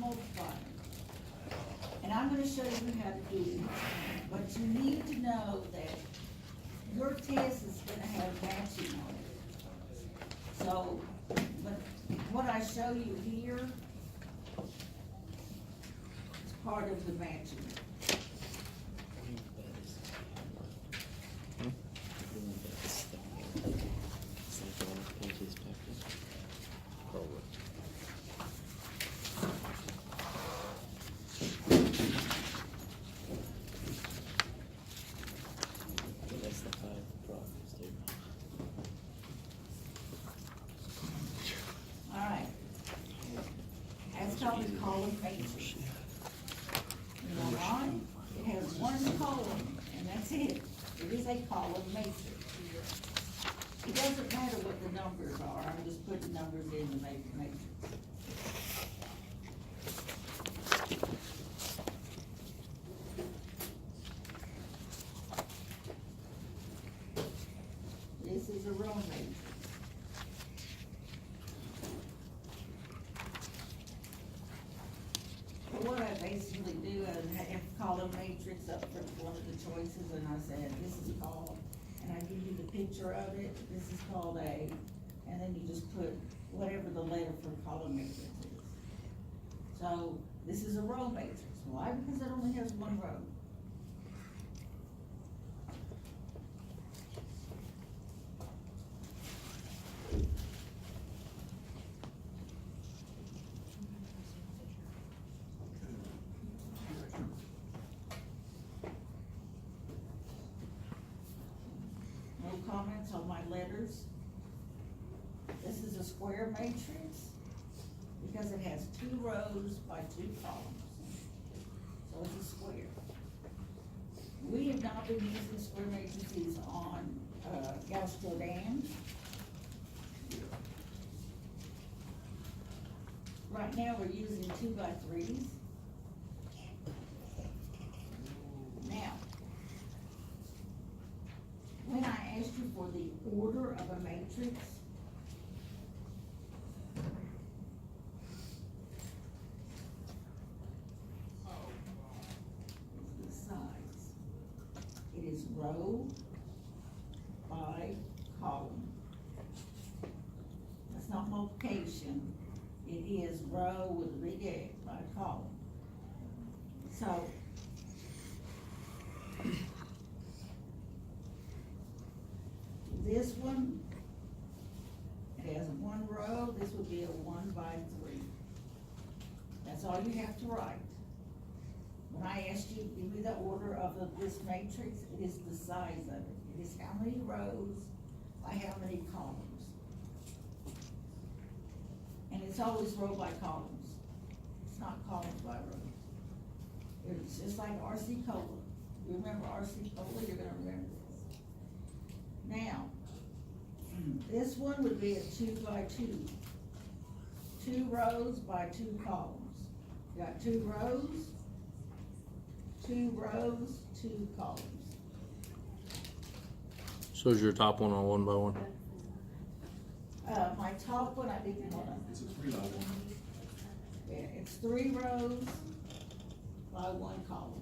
multiplier. And I'm gonna show you how to do it, but you need to know that your test is gonna have matching on it. So, but what I show you here is part of the matching. Alright. That's called a column matrix. You know why? It has one column, and that's it. It is a column matrix. It doesn't matter what the numbers are, I'm just putting numbers in to make a matrix. This is a row matrix. So what I basically do is I have column matrix up for one of the choices, and I said, this is called, and I give you the picture of it, this is called A, and then you just put whatever the letter for column matrix is. So, this is a row matrix. Why? Because it only has one row. No comments on my letters. This is a square matrix because it has 2 rows by 2 columns. So it's a square. We have not been using square matrices on Gauss-Jordan. Right now, we're using 2 by 3s. Now, when I asked you for the order of a matrix, the size, it is row by column. That's not multiplication, it is row with a big A by column. So, this one, it has 1 row, this would be a 1 by 3. That's all you have to write. When I asked you to give me the order of this matrix, it is the size of it. It is how many rows by how many columns. And it's always row by columns. It's not columns by rows. It's just like RC Cola. You remember RC Cola, you're gonna remember this. Now, this one would be a 2 by 2. 2 rows by 2 columns. You got 2 rows, 2 rows, 2 columns. So is your top one on 1 by 1? My top one, I didn't wanna. It's a 3 by 1. Yeah, it's 3 rows by 1 column.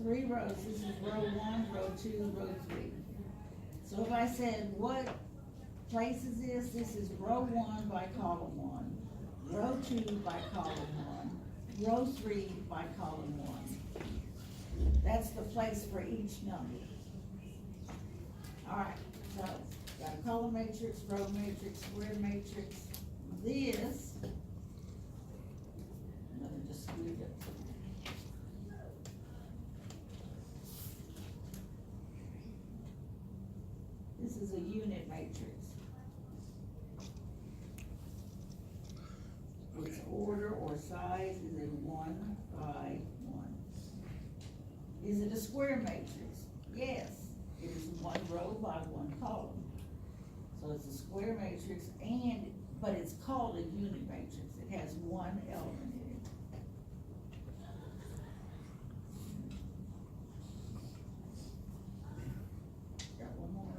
3 rows, this is row 1, row 2, row 3. So if I said, what place is this? This is row 1 by column 1, row 2 by column 1, row 3 by column 1. That's the place for each number. Alright, so, got a column matrix, row matrix, square matrix. This, let me just squeeze it. This is a unit matrix. Its order or size is a 1 by 1. Is it a square matrix? Yes, it is 1 row by 1 column. So it's a square matrix but it's called a unit matrix. It has 1 element in it. Got one more.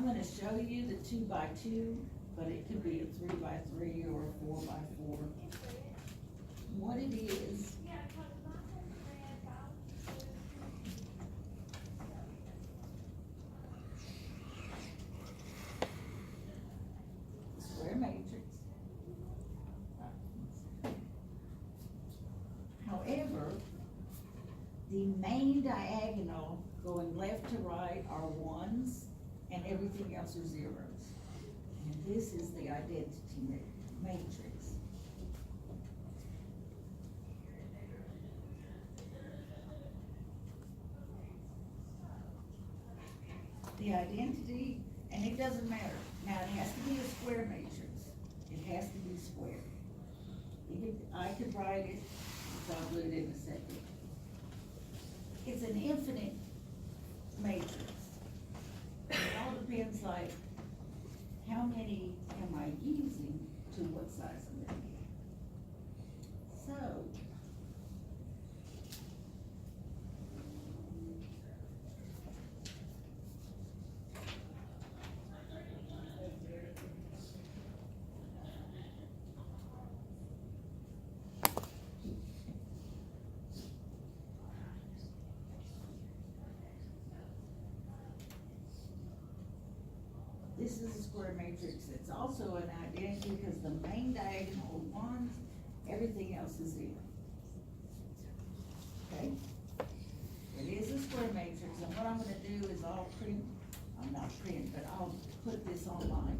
gonna show you the 2x2, but it could be a 3x3 or a 4x4. What it is, square matrix. However, the main diagonal going left to right are ones and everything else are zeros. And this is the identity matrix. The identity, and it doesn't matter. Now, it has to be a square matrix. It has to be square. I could write it, so I'll do it in a second. It's an infinite matrix. It all depends, like, how many am I using to what size I'm gonna get. So, this is a square matrix. It's also an identity because the main diagonal are ones, everything else is zero. Okay? It is a square matrix, and what I'm gonna do is I'll print, I'm not print, but I'll put this online.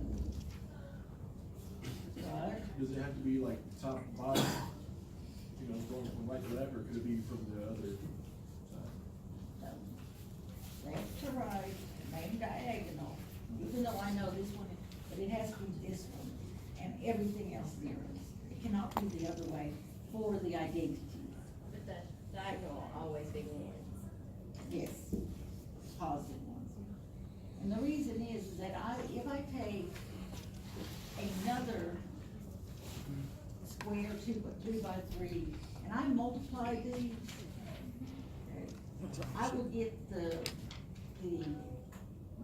Right? Does it have to be like top and bottom, you know, going from right to left, or could it be from the other side? Left to right, main diagonal, even though I know this one, but it has to be this one, and everything else zeros. It cannot be the other way for the identity. But the diagonal will always be ones. Yes, positive ones. And the reason is that if I take another square 3x3, and I multiply these, I will get the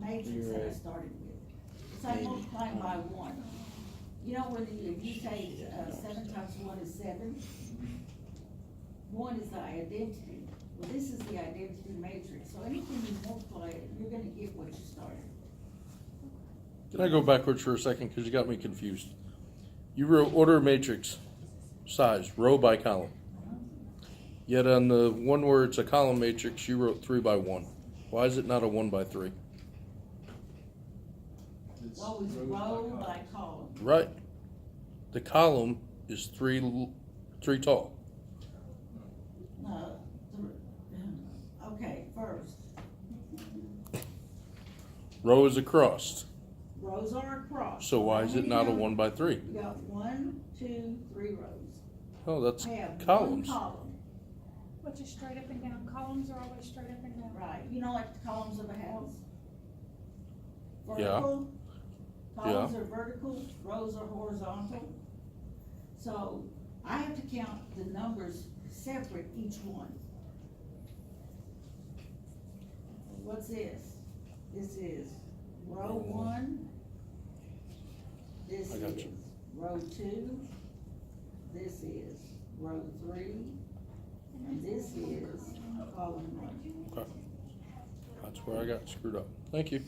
matrix that I started with. It's like multiplying by 1. You know, when you take 7 times 1 is 7, 1 is the identity. Well, this is the identity matrix, so anything you multiply it, you're gonna get what you started. Can I go backwards for a second, because you got me confused? You wrote order matrix, size, row by column. Yet on the one where it's a column matrix, you wrote 3x1. Why is it not a 1x3? It's What was rows row column. by column? Right. The column is three tall. No, okay, first, Row is across. rows are across. So why is it not a You 1x3? got 1, 2, 3 rows. Oh, that's I have columns. one column, Which is straight up and down. Columns are always straight up and down. right, you know, like the columns of a house? Yeah. Vertical, columns are vertical, rows are horizontal. So I have to count the numbers separate each one. What's this? This is row 1. This I got is you. row 2. This is row 3. And this is column 1. Okay. That's where I got screwed up. Thank you.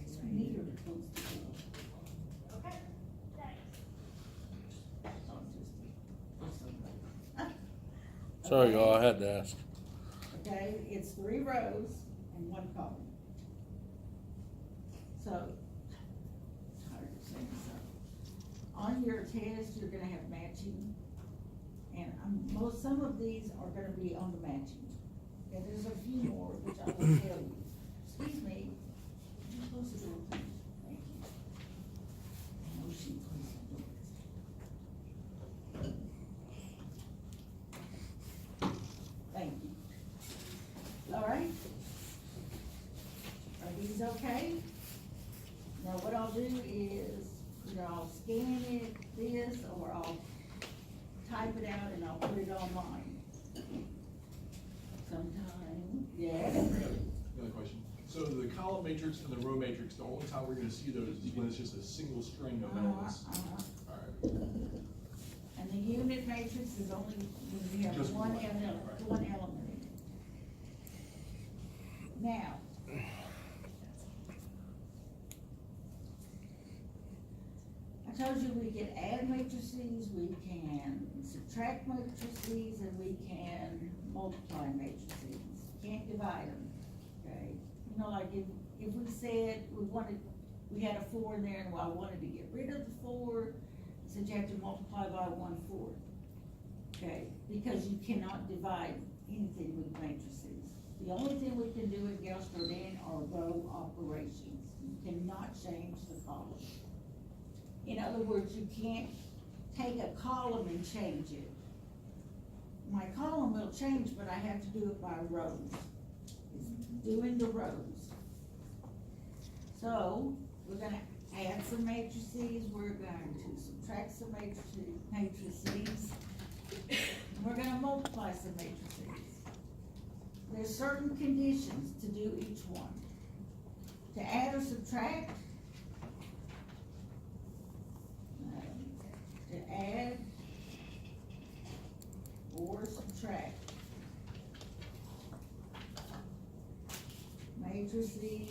It's neater to close the door. Sorry, Okay. y'all, I had to ask. Okay, it's 3 rows and 1 column. So, tired of saying so. On your test, you're gonna have matching, and some of these are gonna be on the matching. And there's a few more, which I will tell you. Excuse me, could you close the door, please? Thank you. I know she closed the doors. Thank you. All right? Are these okay? Now, what I'll do is, either I'll scan this, or I'll type it out and I'll put it online. sometime, yeah. Another question. So the column matrix and the row matrix, the only time we're gonna see those is when it's just a single string of elements. Alright. And the unit matrix is only when you have Just one one, element, right. one element in it. Now, I told you we can add matrices, we can subtract matrices, and we can multiply matrices. Can't divide them, okay? You know, like if we said we had a 4 in there and I wanted to get rid of the 4, since you have to multiply by 1/4, okay? Because you cannot divide anything with matrices. The only thing we can do in Gauss Jordan are row operations. You cannot change the column. In other words, you can't take a column and change it. My column will change, but I have to do it by rows. It's doing the rows. So, we're gonna add some matrices, we're going to subtract some matrices, and we're gonna multiply some matrices. There's certain conditions to do each one. To add or subtract, to add or subtract matrices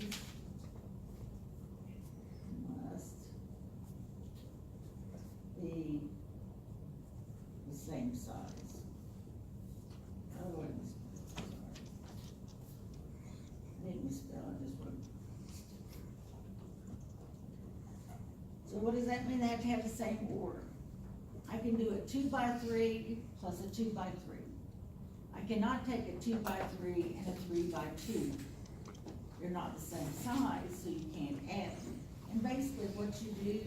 must be the same size. Oh, I didn't misspell, I just wrote. So what does that mean? They have to have the same order. I can do a 2x3 plus a 2x3. I cannot take a 2x3 and a 3x2. They're not the same size, so you can't add them. And basically what you do,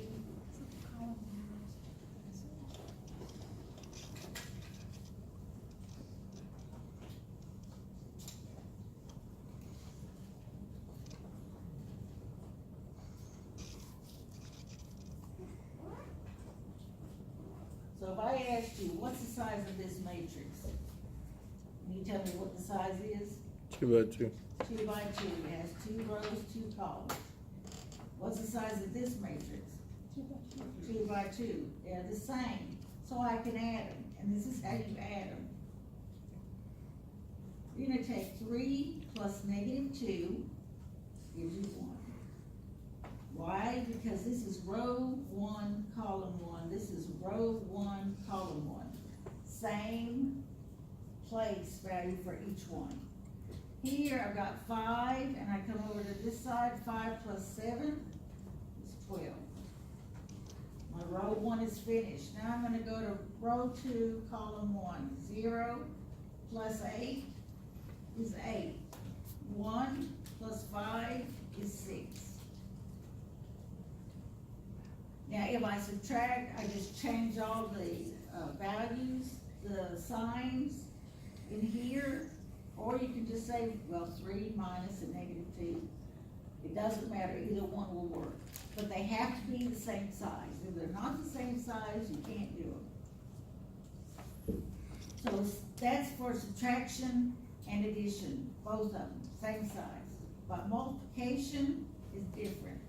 so if I asked you, what's the size of this matrix? Can you tell me what the size is? 2 by 2. 2 by 2, it has 2 rows, 2 columns. What's the size of this matrix? 2 by 2, they're the same, so I can add them, and this is how you add them. You're gonna take 3 plus -2, gives you 1. Why? Because this is row 1, column 1, this is row 1, column 1. Same place value for each one. Here, I've got 5, and I come over to this side, 5 plus 7 is 12. My row 1 is finished. Now I'm gonna go to row 2, column 1. 0 plus 8 is 8. 1 plus 5 is 6. Now, if I subtract, I just change all the values, the signs in here, or you can just say, well, 3 minus a -2. It doesn't matter, either one will work. But they have to be the same size. If they're not the same size, you can't do them. So that's for subtraction and addition, both of them, same size. But multiplication is different.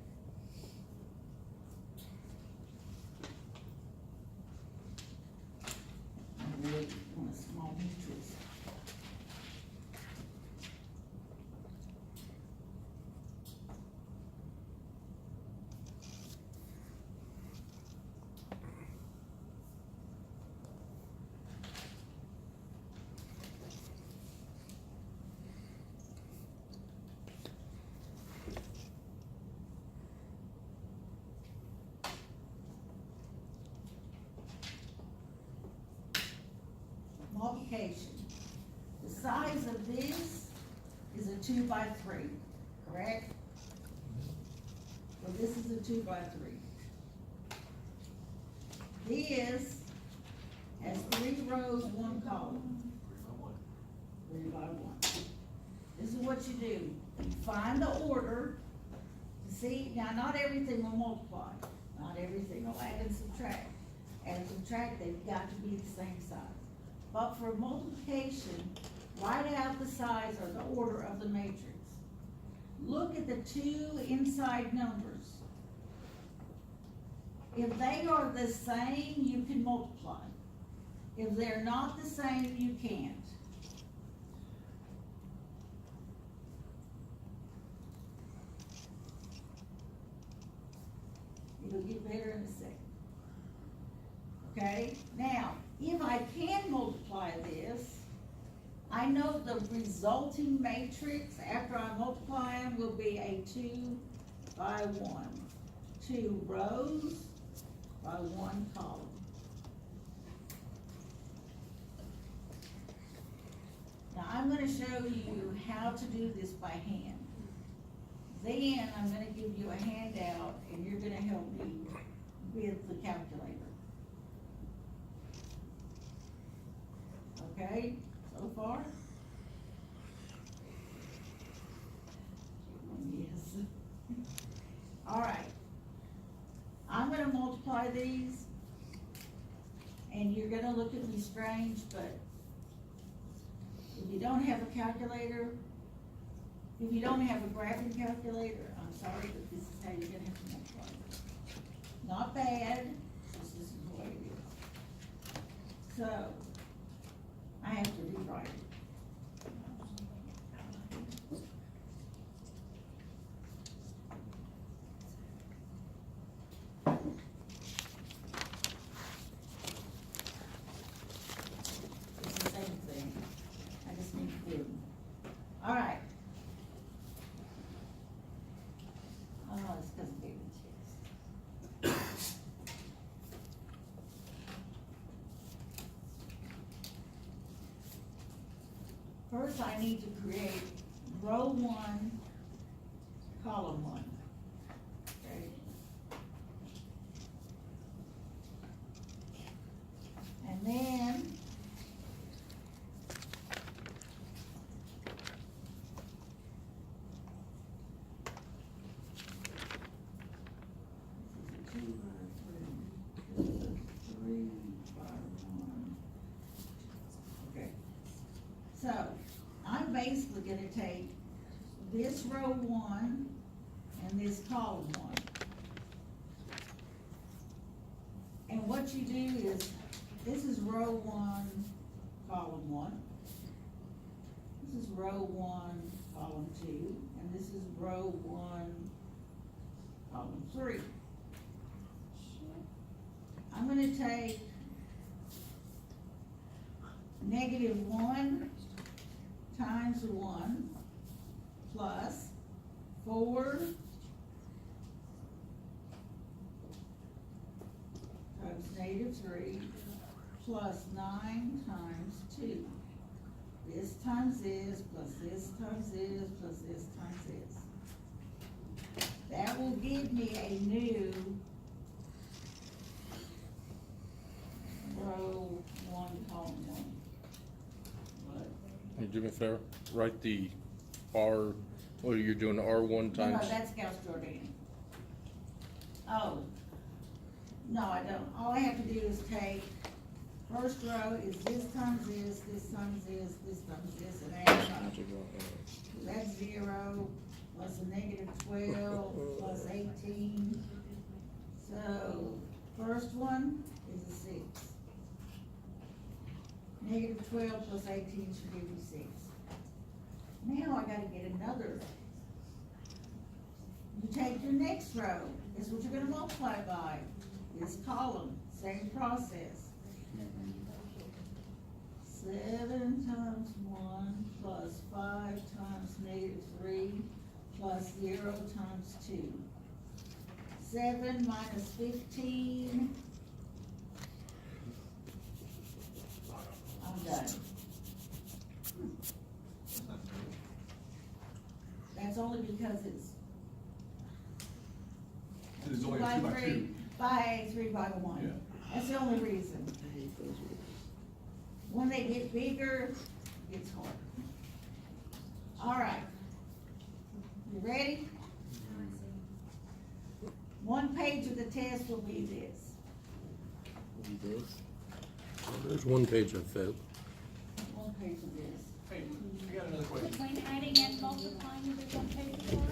I really want a small matrix. Multiplication. The size of this is a 2 by 3, correct? So this is a 2 by 3. This has 3 rows, 1 column. 3 by 1. This is what you do. You find the order. See, now not everything will multiply. Not everything will add and subtract. Add and subtract, they've got to be the same size. But for multiplication, write out the size or the order of the matrix. Look at the two inside numbers. If they are the same, you can multiply. If they're not the same, you can't. It'll get better in a second. Okay, now, if I can multiply this, I know the resulting matrix after I multiply them will be a 2 by 1. 2 rows by 1 column. Now I'm gonna show you how to do this by hand. Then I'm gonna give you a handout and you're gonna help me with the calculator. Okay, so far? Yes. All right. I'm gonna multiply these, and you're gonna look at me strange, but if you don't have a calculator, if you don't have a graphing calculator, I'm sorry, but this is how you're gonna have to multiply. Not bad, just this is the way it is. So, I have to rewrite it. It's the same thing, I just need to do. All right. Oh, it's because of baby chest. First, I need to create row 1, column 1. Okay. And then this is a 2 by 3. This is a 3 by 1. Okay. So, I'm basically gonna take this row 1 and this column 1. And what you do is, this is row 1, column 1. This is row 1, column 2, and this is row 1, column 3. I'm gonna take -1 times 1 plus 4 times -3 plus 9 times 2. This times this, plus this times this, plus this times this. That will give me a new row 1, column 1. What? Can you do me a favor? Write the R, what you're doing, R1 No, times. that's Gauss Jordan. Oh, no, I don't. All I have to do is take, first row is this times this, this times this, this times this, and add up. That's 0, plus a -12, plus 18. So, first one is a 6. -12 plus 18 should give you 6. Now I gotta get another. You take your next row, this is what you're gonna multiply by, this column, same process. 7 times 1 plus 5 times -3 plus 0 times 2. 7 minus 15. I'm done. That's only because it's It's only 2 a 2 by by 3, 2. by 3 by 1. Yeah. That's the only reason. When they get bigger, it's hard. All right. You ready? One page of the test will be this. There's one page I failed. One page of this. Hey, I got another question. Between adding and multiplying, there's one page apart.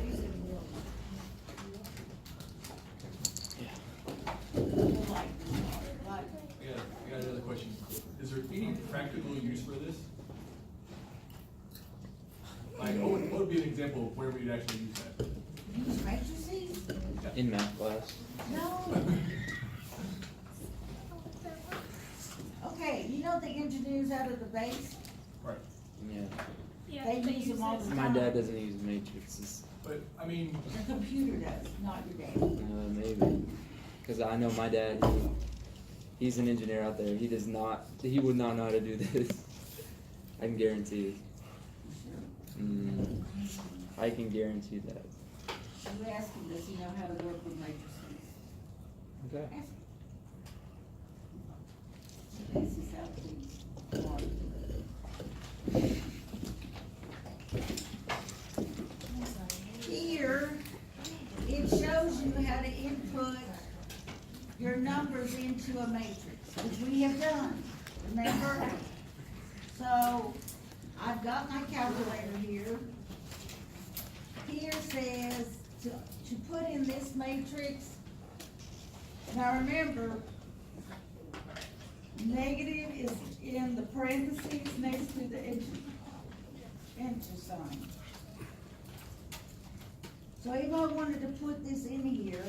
Like, I got another question. Is there any practical use for this? Like, what would be an example of where we'd actually use that? use matrices? In math class. No. Okay, you know the engineers out of the base? Right. Yeah. Yeah, They use them all the My time. dad doesn't use matrices. But, I mean, The computer does, not your dad. Maybe. Cause I know my dad, he's an engineer out there. He would not know how to do this. I can guarantee it. I can guarantee that. You ask him, does he know how to work with matrices? Okay. Ask him. This is how to work. Here, it shows you how to input your numbers into a matrix, which we have done, remember? So, I've got my calculator here. Here says to put in this matrix. Now remember, negative is in the parentheses next to the enter sign. So if I wanted to put this in here,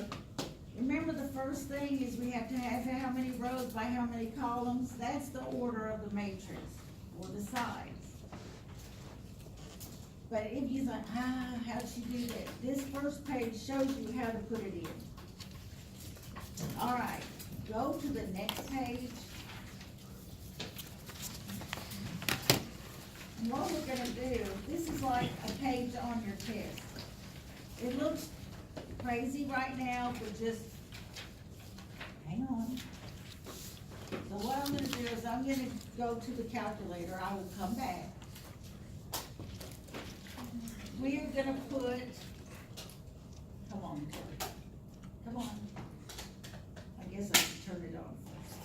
remember the first thing is we have to have how many rows by how many columns? That's the order of the matrix, or the size. But if you think, how'd she do that? This first page shows you how to put it in. All right, go to the next page. And what we're gonna do, this is like a page on your test. It looks crazy right now, but just hang on. So what I'm gonna do is I'm gonna go to the calculator. I will come back. We are gonna put, come on, come on. I guess I should turn it on first.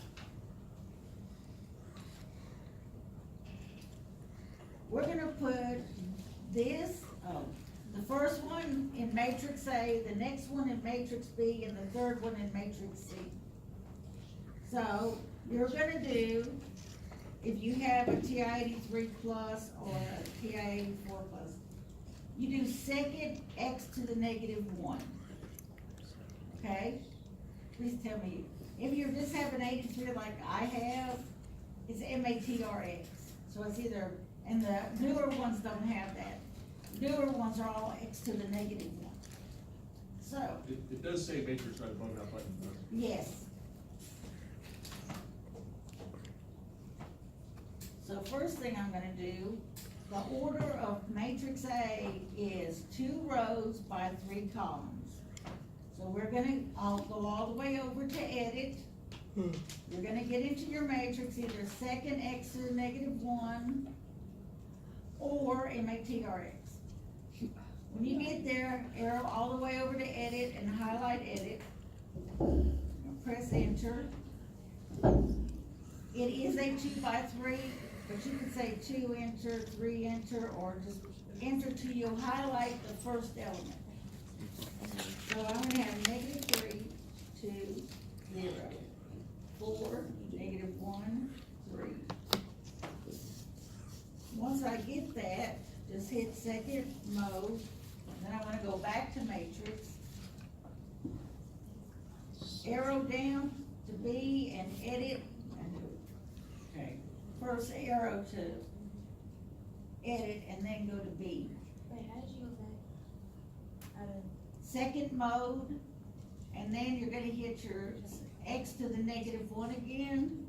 We're gonna put this, the first one in matrix A, the next one in matrix B, and the third one in matrix C. So, you're gonna do, if you have a TI-83 plus or a TI-84 plus, you do second x to the negative 1. Okay? Please tell me, if you just have an 83 like I have, it's MATRX. So it's either, and the newer ones don't have that. Newer ones are all x to the negative 1. So, it does say matrix right above that button. yes. So first thing I'm gonna do, the order of matrix A is 2 rows by 3 columns. So I'll go all the way over to edit. You're gonna get into your matrix, either second x to the negative 1 or MATRX. When you get there, arrow all the way over to edit and highlight edit. Press enter. It is a 2 by 3. But you could say 2 enter, 3 enter, or just enter till you highlight the first element. So I'm gonna have negative 3, 2, 0, 4, negative 1, 3. Once I get that, just hit second mode, and then I wanna go back to matrix. Arrow down to B and edit. Okay. First arrow to edit and then go to B. Wait, how did you go back out of? Second mode, and then you're gonna hit your x to the negative 1 again,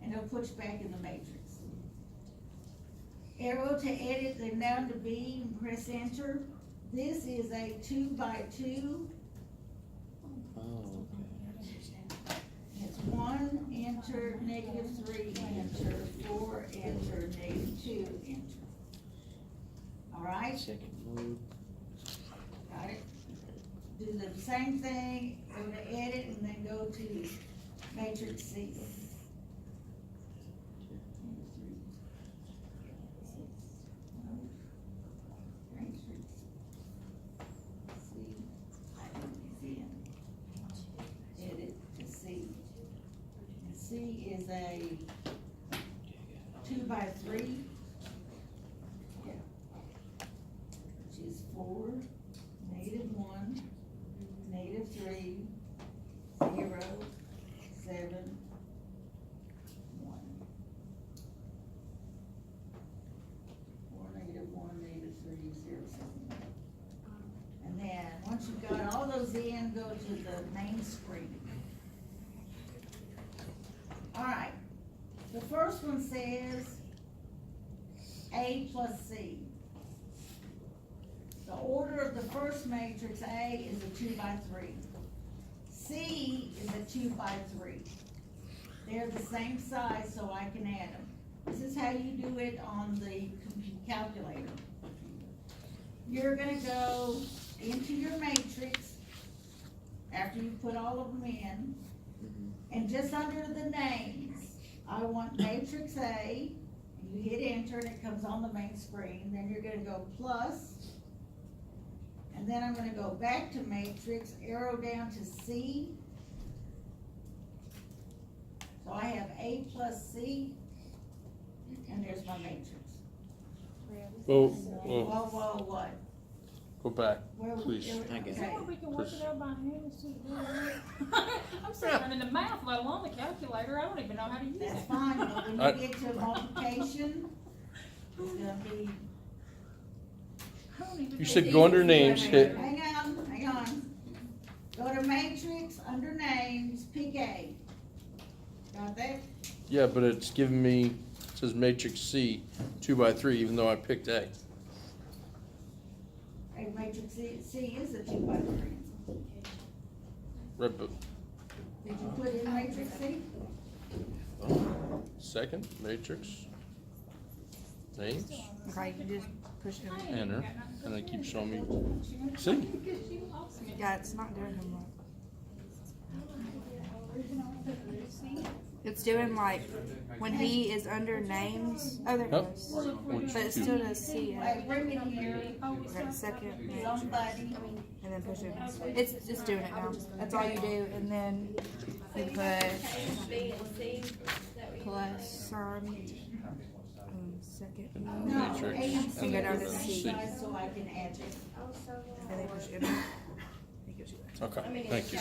and it'll put you back in the matrix. Arrow to edit, then down to B and press enter. This is a 2 by 2. Oh, It's 1, enter, negative 3, enter, 4, enter, negative 2, enter. All okay. right, Second mode. got it? Do the same thing, go to edit, and then go to matrix C. is a 2x3. Yeah. Which is 4, -1, -3, 0, 7, 1. 4, -1, -3, 0, 7, 1. And then, once you've got all those in, go to the main screen. Alright, the first one says A plus C. The order of the first matrix, A, is a 2x3. C is a 2x3. They're the same size, so I can add them. This is how you do it on the calculator. You're gonna go into your matrix after you put all of them in, and just under the names, I want matrix A, and you hit enter and it comes on the main screen. Then you're gonna go plus, and then I'm gonna go back to matrix, arrow down to C. So I have A plus C, and there's my matrix. Whoa, Whoa, what? go back, Where- please. where- Okay. Is that where we can work it out by hand instead of doing that? I'm sitting learning the math, let alone the calculator, I don't even know how to use it. That's fine, but when I- you get to multiplication, it's gonna be. I don't even You know. said go under names, hit, Hang on. Go to matrix, under names, pick A. Got that? yeah, but it's giving me, it says matrix C, 2x3, even though I picked A. A matrix C is a 2x3. Right, but Did you put in matrix C? second, matrix, names, Okay, you just push it. I ain't enter, got nothing and it keeps showing me to C. Because you lost me. Yeah, it's not doing him right. It's doing like when he is under names. Oh, there it Oh, goes. which But it two? still does C. Wait, bring it here. Okay, second, matrix, Somebody. and then push it. It's just doing it now. That's all you do, and then you put plus sign, second, No, Matrix, A and C and go down are to the C. same size, so I can add it. and then push enter. It gives you that. Okay, thank you.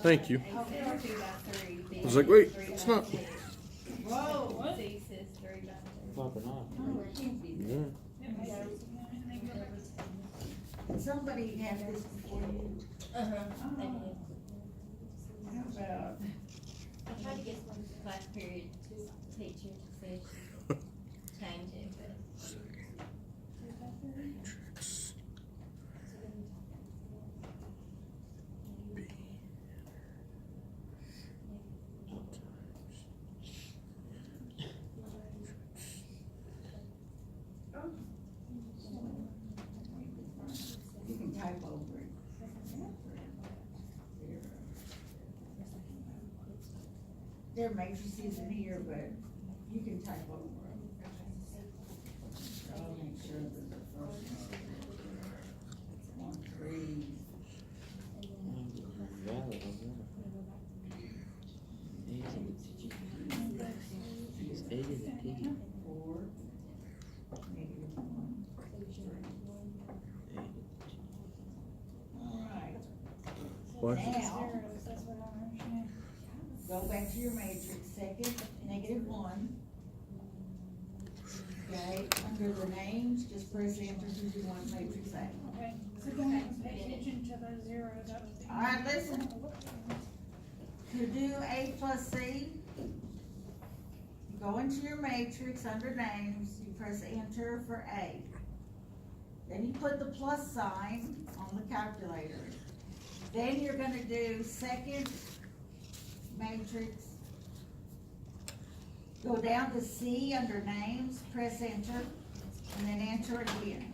Thank you. I was like, wait, it's not. Whoa. Popping off. Yeah. Somebody had this before you. How about, I tried to get some class period teacher to see if she could change it, but. you can type over it. There are matrices in here, but you can type over it. I'll make sure that the first one, 3, -4, -1. All right. What? Now, That's what I understand. go back to your matrix, second, -1. Okay, under the names, just press enter to do one matrix A. Okay, so don't even pay attention to those zeros up there. All right, listen. To do A plus C, you go into your matrix, under names, you press enter for A. Then you put the plus sign on the calculator. Then you're gonna do second matrix. Go down to C under names, press enter, and then enter again.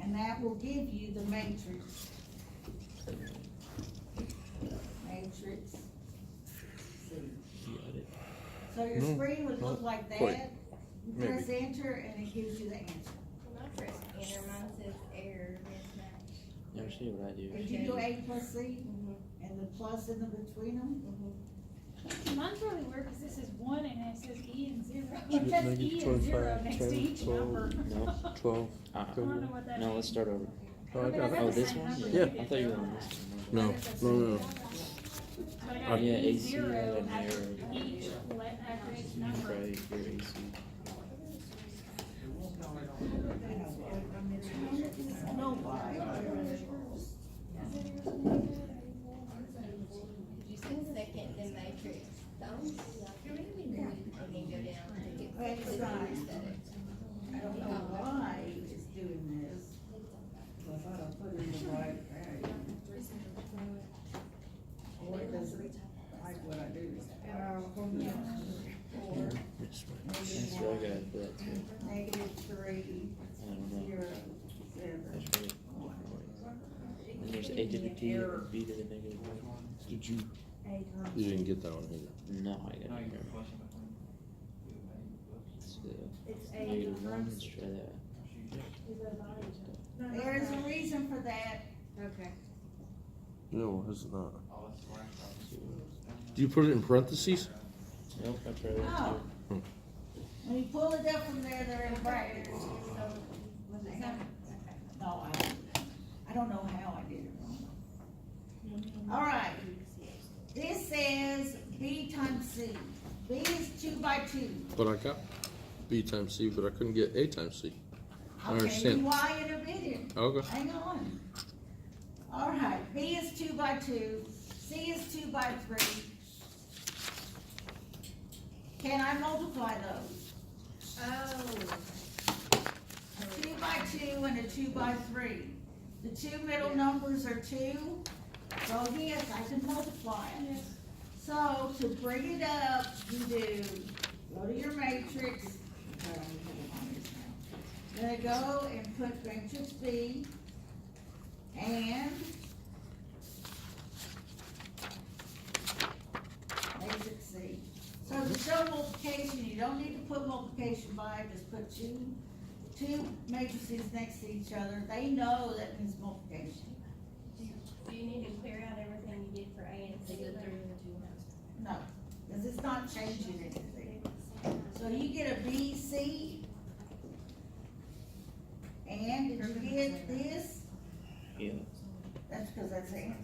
And that will give you the matrix. Matrix C. So your No, screen would look not like quite. that. You press enter and it gives you the answer. When I press enter, mine says error mismatch. Never see what I do. Did you do A plus C and the plus in the between them? Mine's really weird because this is 1 and it says E and 0. Should It be says negative E and 0 25, next to 10, each 12. number. No. 12. I don't know what that No, means. let's start over. Oh, I got They it. Oh, the this same one? number Yeah. you I did, thought you were though. on this one. No, no. So I Oh, got yeah, E AC 0 had an after error. each after each number. Right, your AC. Nobody. Did you say second, then matrix, those? And then go down to get. Well, it's the not. aesthetic. I don't know why it's doing this. I thought I put in the right area. Or it doesn't like what I do. That's what I got for that too. Negative 3, I don't know. 0, 7, That's right. 1. And there's A to the T and B to the negative 1. Did you? You didn't get that one either. No, I got it here. It's Negative 1, let's try that. There's a reason for that. Okay. No, it's not. Do you put it in parentheses? Nope, I tried that No. too. When you pull it up from there, they're in brackets. No, I don't know how I did it wrong. All right. This says B times C. B is 2 by 2. But I got B times C, but I couldn't get A times C. I I'll tell you understand. why in a minute. Okay. Hang on. All right, B is 2 by 2, C is 2 by 3. Can I multiply those? Oh. A 2 by 2 and a 2 by 3. The two middle numbers are 2, so yes, I can multiply it. Yes. So to bring it up, you do, go to your matrix. Gonna go and put matrix B and matrix C. So to show multiplication, you don't need to put multiplication by, just put two matrices next to each other. They know that means multiplication. Do you need to clear out everything you did for A and C? No, because it's not changing anything. So you get a B, C. And did you get this? Yeah. That's because that's hand.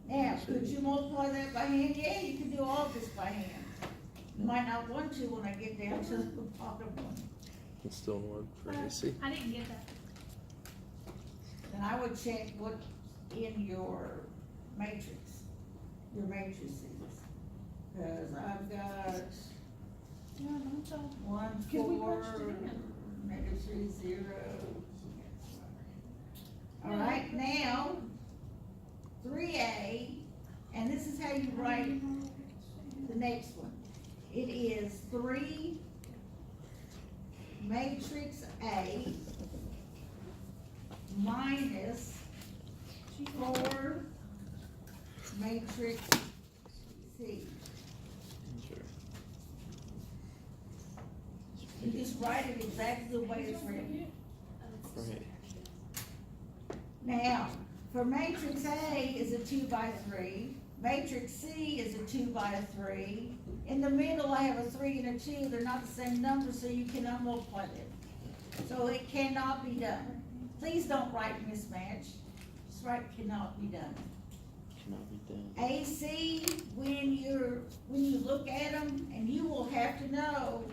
Now, could you multiply that by hand? Yeah, you can do all this by hand. You might not want to when I get down to the bottom one. It's still one for AC. I didn't get that. Then I would check what in your matrix, your matrices. Cause I've got Yeah, I thought 1, Because we 4, punched it in. -3, 0. All right, now, 3A, and this is how you write the next one. It is 3 matrix A minus 4 matrix C. Sure. You just write it exactly the way it's written. Right. Now, for matrix A is a 2 by 3, matrix C is a 2 by 3. In the middle, I have a 3 and a 2, they're not the same number, so you cannot multiply them. So it cannot be done. Please don't write mismatch, just write cannot be done. Cannot be done. AC, when you look at them, and you will have to know,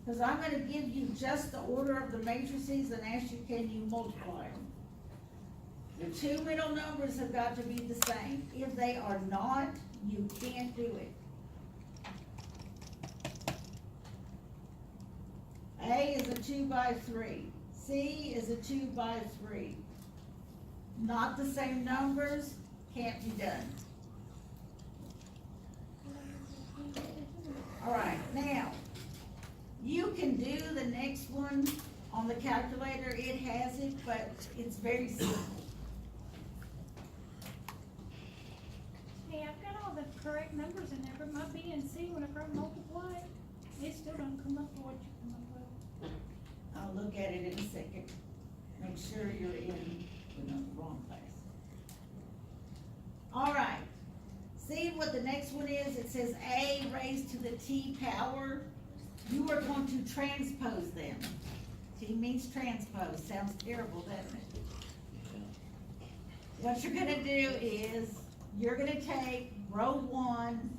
because I'm gonna give you just the order of the matrices and ask you, can you multiply them? The two middle numbers have got to be the same. If they are not, you can't do it. A is a 2 by 3. C is a 2 by 3. Not the same numbers, can't be done. All right, now, you can do the next one on the calculator. It has it, but it's very simple. Hey, I've got all the correct numbers in there, but my B and C, whenever I multiply it, it still don't come up with what you come up with. I'll look at it in a second. Make sure you're in the wrong place. All right, See what the next one is? It says A raised to the T power. You are going to transpose them. T means transpose. Sounds terrible, doesn't it? What you're gonna do is, you're gonna take row 1,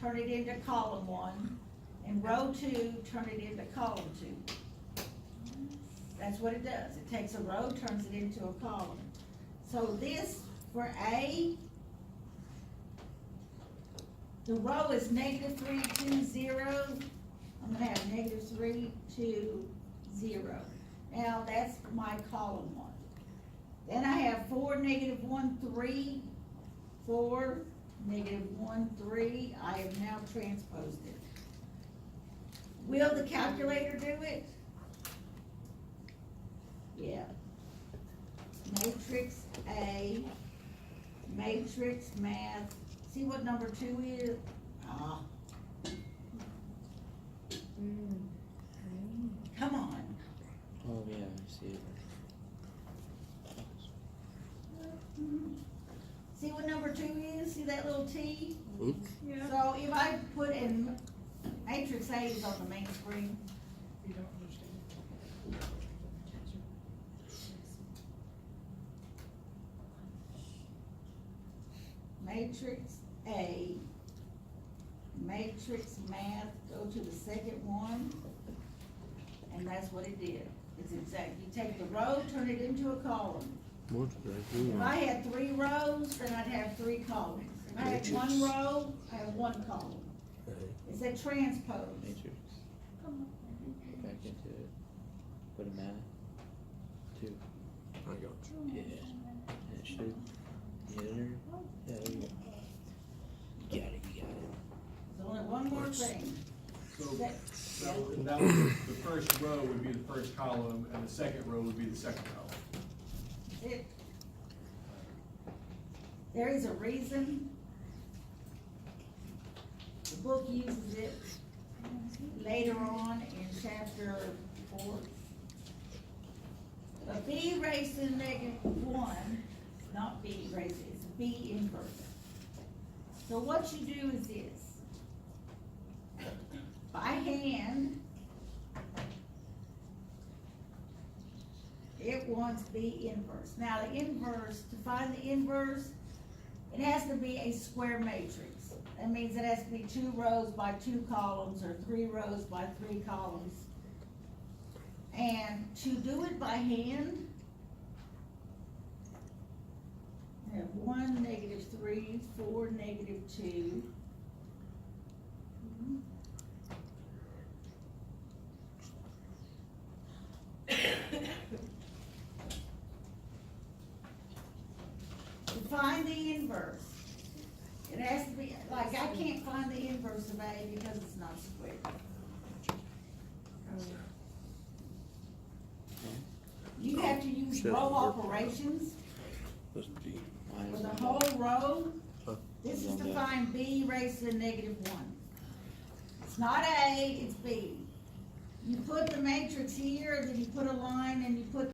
turn it into column 1, and row 2, turn it into column 2. That's what it does. It takes a row, turns it into a column. So this, for A, the row is -3, 2, 0. I'm gonna have -3, 2, 0. Now, that's my column 1. Then I have 4, -1, 3, 4, -1, 3. I have now transposed it. Will the calculator do it? Yeah. Matrix A, matrix math. See what number 2 is? Come on. Oh yeah, I see it. See what number 2 is? See that little T? Yeah. So if I put in matrix A is on the main screen. You don't understand. Matrix A, matrix math, go to the second one, and that's what it did. It's exact, you take the row, turn it into a column. If I had 3 rows, then I'd have 3 columns. If I had 1 row, I have 1 column. It's a transpose. Matrix. Back into it. Put a math. 2. I got you. Yeah. And it should. Get it? Yeah, there you go. You got it. You got it. There's only one more thing. So That- that was the first row would be the first column, and the second row would be the second column. It, there is a reason the book uses it later on in chapter 4. A B raised to the -1, not B raised, it's B inverse. So what you do is this. By hand, it wants B inverse. Now, the inverse, to find the inverse, it has to be a square matrix. That means it has to be 2 rows by 2 columns, or 3 rows by 3 columns. And to do it by hand, I have 1, -3, 4, -2. To find the inverse, it has to be, like, I can't find the inverse of A because it's not square. You have to use row operations That's D. Why for is the it? whole row. Huh? This is to find B raised to the -1. It's not A, it's B. You put the matrix here, then you put a line, and you put